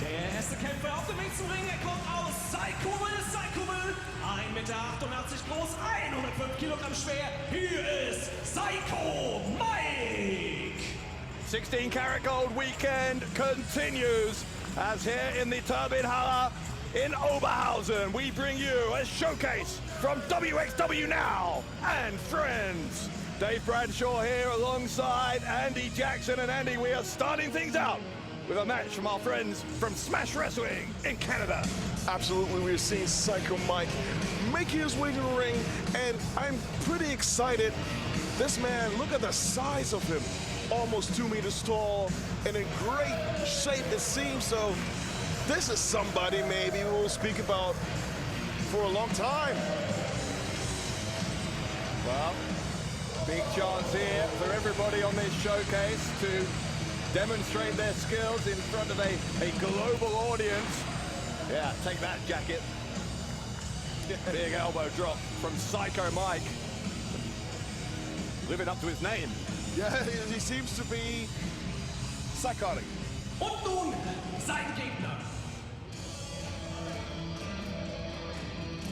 Der erste Kämpfer auf dem Weg zum Ring, er kommt aus Psycho Will, 1,88 Meter groß, 105 Kilogramm schwer. Hier ist Psycho Mike. 16 Carat Gold weekend continues as here in the Turbinenhalle in Oberhausen we bring you a showcase from wXw Now and friends. Dave Bradshaw here alongside Andy Jackson, and Andy, we are starting things out with a match from our friends from Smash Wrestling in Canada. Absolutely, we're seeing Psycho Mike making his way to the ring, and I'm pretty excited. This man, look at the size of him. Almost 2 meters tall and in great shape, it seems. So this is somebody maybe we'll speak about for a long time. Well, big chance here for everybody on this showcase to demonstrate their skills in front of a global audience. Yeah, take that, jacket. Big elbow drop from Psycho Mike. Living up to his name. Yeah, he seems to be psychotic. Und nun sein Gegner.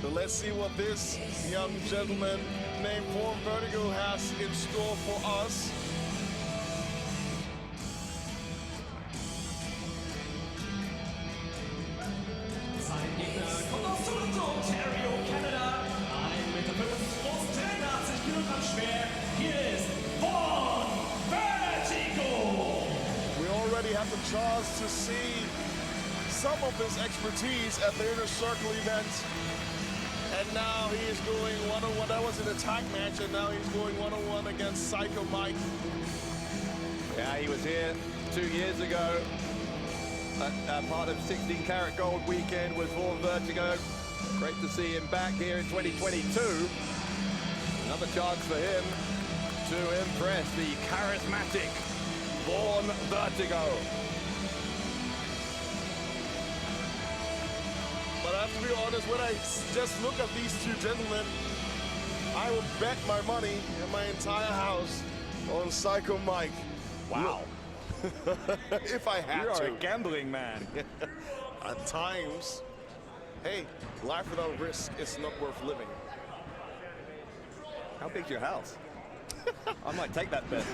So let's see what this young gentleman named Vaughn Vertigo has in store for us. Sein Gegner kommt aus Toronto, Ontario, Canada. 1,5 Meter groß, 83 Kilogramm schwer. Hier ist Vaughn Vertigo. We already have the chance to see some of his expertise at the Inner Circle event. And now he is going one-on-one. That was an attack match, and now he's going one-on-one against Psycho Mike. Yeah, he was here 2 years ago. Part of 16 Carat Gold weekend was Vaughn Vertigo. Great to see him back here in 2022. Another chance for him to impress the charismatic Vaughn Vertigo. But I have to be honest, when I just look at these two gentlemen, I will bet my money and my entire house on Psycho Mike. Wow. If I had You to. are a gambling man. At times, hey, life without risk is not worth living. How big's your house? I might take that bet.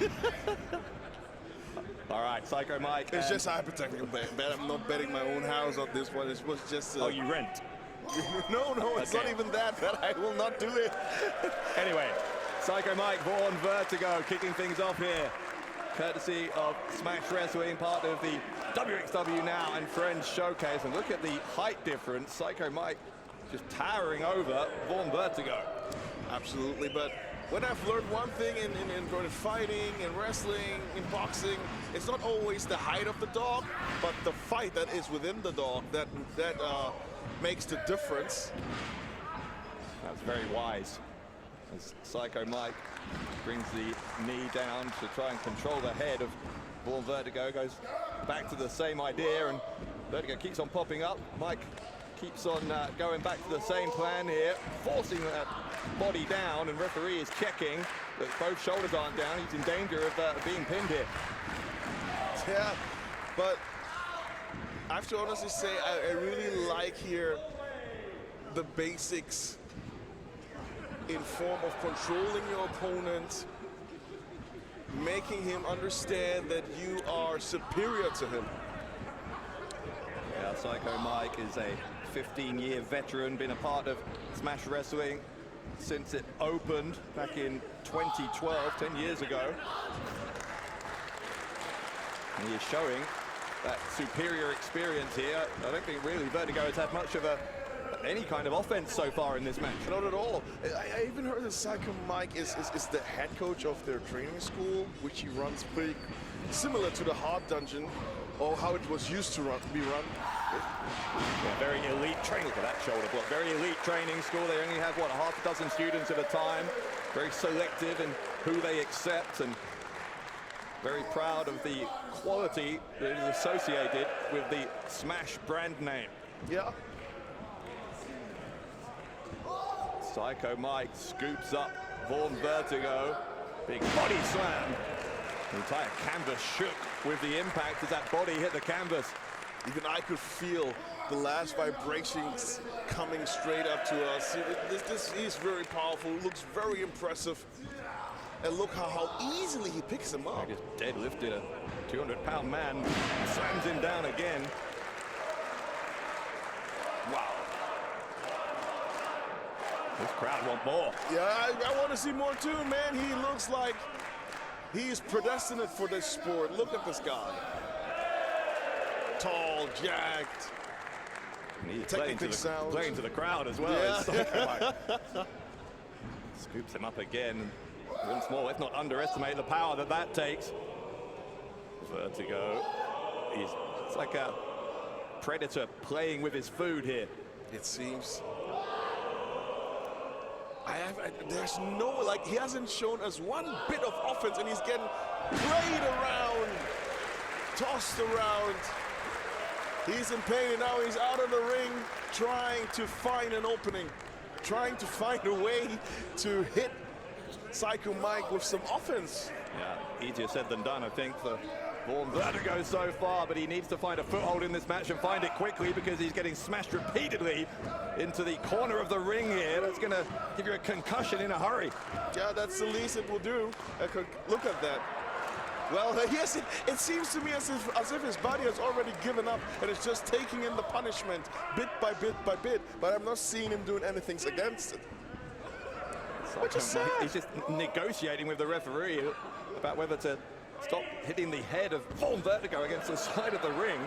All right, Psycho Mike. It's just a hypothetical bet. I'm not betting my own house on this one. It was just. Oh, you rent? No, it's Okay. not even that. I will not do it. Anyway, Psycho Mike, Vaughn Vertigo, kicking things off here. Courtesy of Smash Wrestling, part of the wXw Now and Friends showcase. And look at the height difference. Psycho Mike just towering over Vaughn Vertigo. Absolutely, but when I've learned one thing in fighting, in wrestling, in boxing, it's not always the height of the dog, but the fight that is within the dog that makes the difference. That's very wise. As Psycho Mike brings the knee down to try and control the head of Vaughn Vertigo, goes back to the same idea, and Vertigo keeps on popping up. Mike keeps on going back to the same plan here, forcing that body down, and referee is checking that both shoulders aren't down. He's in danger of being pinned here. Yeah, but I have to honestly say I really like here the basics in form of controlling your opponent, making him understand that you are superior to him. Yeah, Psycho Mike is a 15-year veteran, been a part of Smash Wrestling since it opened back in 2012, 10 years ago. And he is showing that superior experience here. I don't think really Vertigo has had much of any kind of offense so far in this match. Not at all. I even heard that Psycho Mike is the head coach of their training school, which he runs pretty similar to the Hard Dungeon, or how it was used to be run. Yeah, very elite training. Look at that shoulder block. Very elite training school. They only have, what, a half a dozen students at a time. Very selective in who they accept, and very proud of the quality that is associated with the Smash brand name. Yeah. Psycho Mike scoops up Vaughn Vertigo. Big body slam. The entire canvas shook with the impact as that body hit the canvas. Even I could feel the last vibrations coming straight up to us. This is very powerful, looks very impressive. And look how easily he picks him up. He just deadlifted a 200-pound man, slams him down again. Wow. This crowd want more. Yeah, I want to see more too, man. He looks like he's predestined for this sport. Look at this guy. Tall, jacked. And he's playing to the crowd as well. Yeah. Scoops him up again. Once more, let's not underestimate the power that takes. Vertigo. It's like a predator playing with his food here. It seems. There's no, like, he hasn't shown us one bit of offense, and he's getting played around, tossed around. He's in pain, and now he's out of the ring trying to find an opening, trying to find a way to hit Psycho Mike with some offense. Yeah, easier said than done, I think, for Vaughn Vertigo so far, but he needs to find a foothold in this match and find it quickly because he's getting smashed repeatedly into the corner of the ring here. That's going to give you a concussion in a hurry. Yeah, that's the least it will do. Look at that. Well, yes, it seems to me as if his body has already given up and is just taking in the punishment bit by bit by bit, but I'm not seeing him doing anything against it. Which is sad. He's just negotiating with the referee about whether to stop hitting the head of Vaughn Vertigo against the side of the ring.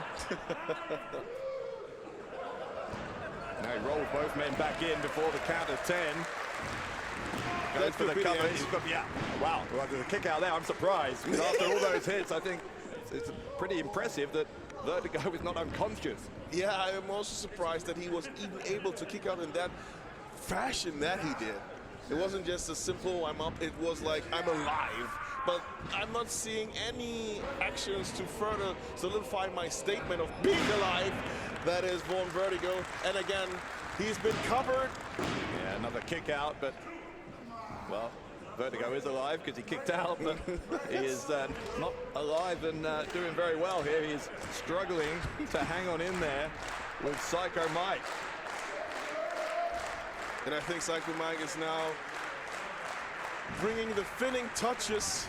Now he rolls both men back in before the count of 10. Goes for the cover. Yeah, wow, well, there's a kick out there. I'm surprised. After all those hits, I think it's pretty impressive that Vertigo is not unconscious. Yeah, I'm also surprised that he was even able to kick out in that fashion that he did. It wasn't just a simple I'm up, it was like I'm alive. But I'm not seeing any actions to further solidify my statement of being alive. That is Vaughn Vertigo. And again, he's been covered. Yeah, another kick out, but, well, Vertigo is alive because he kicked out, but he is not alive and doing very well here. He's struggling to hang on in there with Psycho Mike. And I think Psycho Mike is now bringing the finishing touches.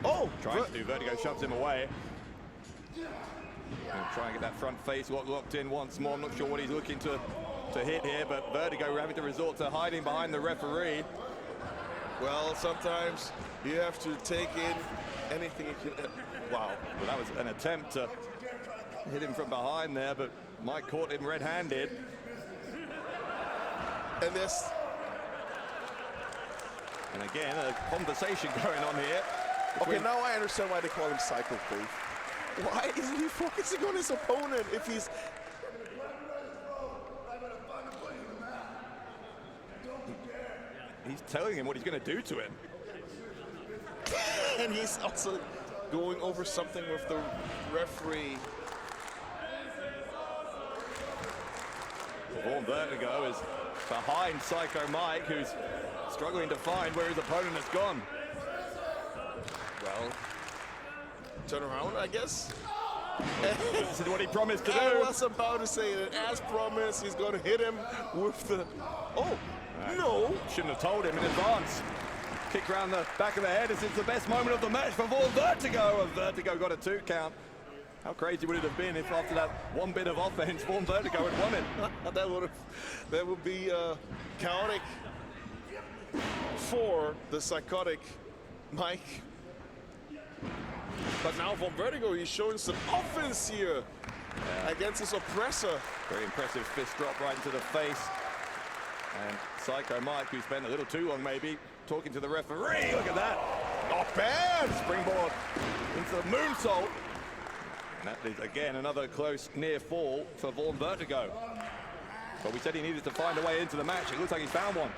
Oh! Trying to do, Vertigo shoves him away. And try and get that front face locked in once more. I'm not sure what he's looking to hit here, but Vertigo having to resort to hiding behind the referee. Well, sometimes you have to take in anything you can. Wow. Well, that was an attempt to hit him from behind there, but Mike caught him red-handed. And this. And again, a conversation going on here. Okay, now I understand why they call him Psycho Dave. Why isn't he focusing on his opponent if he's... He's telling him what he's going to do to him. And he's also going over something with the referee. Vaughn Vertigo is behind Psycho Mike, who's struggling to find where his opponent has gone. Well, turn around, I guess. This is what he promised to do. I was about to say that, as promised, he's going to hit him with the... Oh, no. Shouldn't have told him in advance. Kick around the back of the head. This is the best moment of the match for Vaughn Vertigo. And Vertigo got a 2 count. How crazy would it have been if after that one bit of offense, Vaughn Vertigo had won it? that would be chaotic for the psychotic Mike. But now Vaughn Vertigo, he's showing some offense here against his oppressor. Very impressive fist drop right into the face. And Psycho Mike, who spent a little too long maybe talking to the referee. Look at that. Not bad. Springboard into the moonsault. And that is, again, another close near fall for Vaughn Vertigo. But we said he needed to find a way into the match. It looks like he's found one.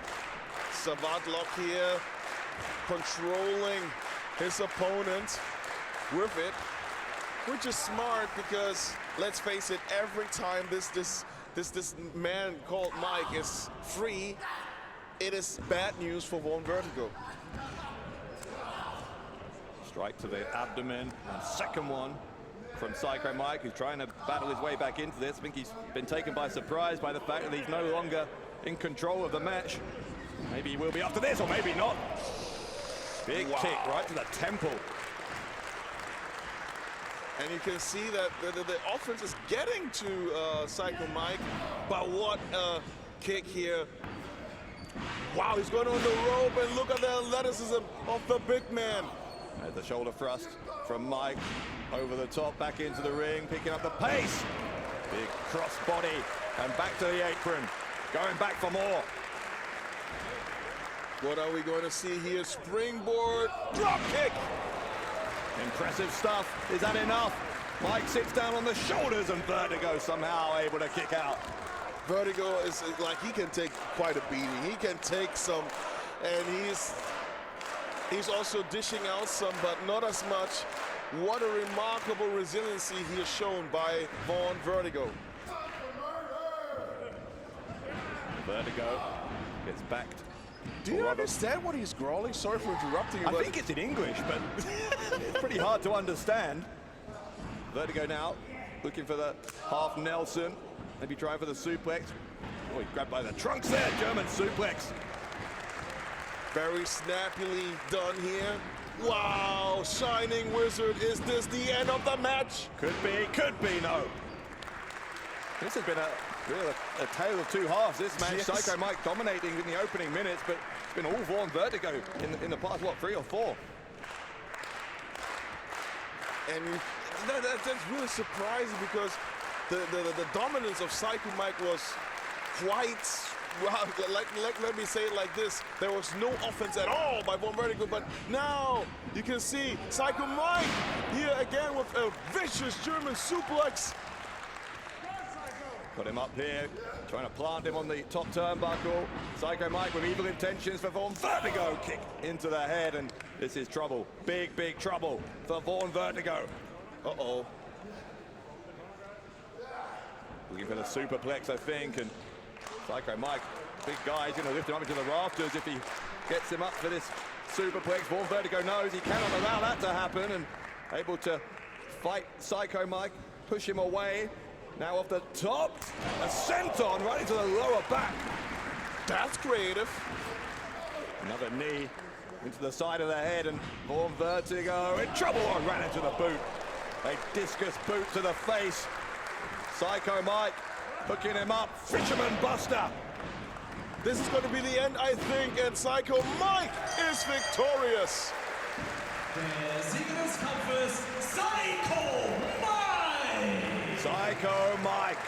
Savate lock here, controlling his opponent with it, which is smart because, let's face it, every time this man called Mike is free, it is bad news for Vaughn Vertigo. Strike to the abdomen, and second one from Psycho Mike, who's trying to battle his way back into this. I think he's been taken by surprise by the fact that he's no longer in control of the match. Maybe he will be after this, or maybe not. Big kick right to the temple. And you can see that the offense is getting to Psycho Mike, but what a kick here. Wow, he's going on the rope, and look at the athleticism of the big man. There's the shoulder thrust from Mike, over the top, back into the ring, picking up the pace. Big cross body, and back to the apron, going back for more. What are we going to see here? Springboard, drop kick. Impressive stuff. Is that enough? Mike sits down on the shoulders, and Vertigo somehow able to kick out. Vertigo is like, he can take quite a beating. He can take some, and he's also dishing out some, but not as much. What a remarkable resiliency he has shown by Vaughn Vertigo. Vertigo gets backed. Do you understand what he's growling? Sorry for interrupting you. I think it's in English, but it's pretty hard to understand. Vertigo now looking for the half Nelson. Maybe trying for the suplex. Oh, he grabbed by the trunks there. German suplex. Very snappily done here. Wow, Shining Wizard, is this the end of the match? Could be, no. This has been a tale of two halves, this match. Yes. Psycho Mike dominating in the opening minutes, but it's been all Vaughn Vertigo in the past, what, 3 or 4? And that's really surprising, because the dominance of Psycho Mike was quite, well, let me say it like this. There was no offense at all by Vaughn Vertigo, but now you can see Psycho Mike here again with a vicious German suplex. Got him up here, trying to plant him on the top turnbuckle. Psycho Mike with evil intentions for Vaughn Vertigo. Kick into the head, and this is trouble. Big, big trouble for Vaughn Vertigo. Uh-oh. Looking for the superplex, I think, and Psycho Mike, big guy, he's going to lift him up into the rafters if he gets him up for this superplex. Vaughn Vertigo knows he cannot allow that to happen, and able to fight Psycho Mike, push him away. Now off the top, a senton right into the lower back. That's creative. Another knee into the side of the head, and Vaughn Vertigo in trouble. Oh, ran into the boot. A discus boot to the face. Psycho Mike hooking him up. Fisherman Buster. This is going to be the end, I think, and Psycho Mike is victorious. Der Sieger des Kampfes, Psycho Mike! Psycho Mike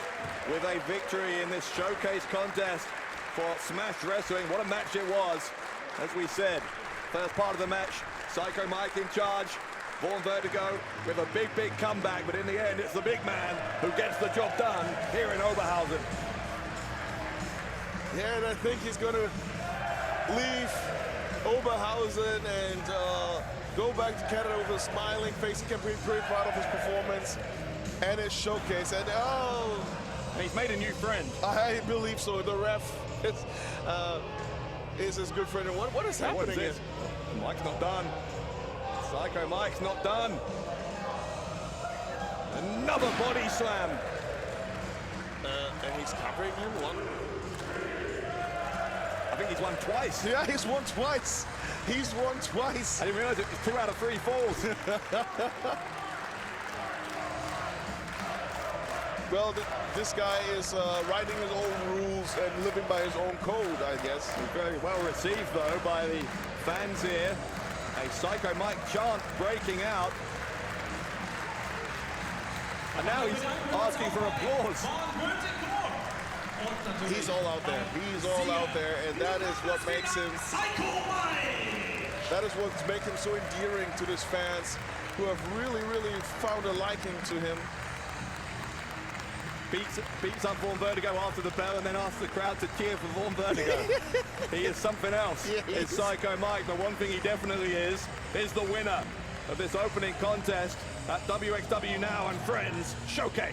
with a victory in this showcase contest for Smash Wrestling. What a match it was. As we said, first part of the match, Psycho Mike in charge. Vaughn Vertigo with a big, big comeback, but in the end, it's the big man who gets the job done here in Oberhausen. Yeah, and I think he's going to leave Oberhausen and go back to Canada with a smiling face. He can be pretty proud of his performance and his showcase. And And he's made a new friend. I believe so. The ref is his good friend. And what is happening? What is this? Mike's not done. Psycho Mike's not done. Another body slam. And he's covering him. I think he's won twice. Yeah, he's won twice. He's won twice. I didn't realize it was 2 out of 3 falls. Well, this guy is writing his own rules and living by his own code, I guess. He's very well received, though, by the fans here. A Psycho Mike chant breaking out. And now he's asking for applause. He's all out there. He's all out there, and that is what makes him. That is what's making him so endearing to his fans, who have really, really found a liking to him. Beats up Vaughn Vertigo after the bell, and then asks the crowd to cheer for Vaughn Vertigo. He is something else. Yeah, It's Psycho Mike, but one thing he definitely is the winner of this opening contest at wXw Now and Friends Showcase.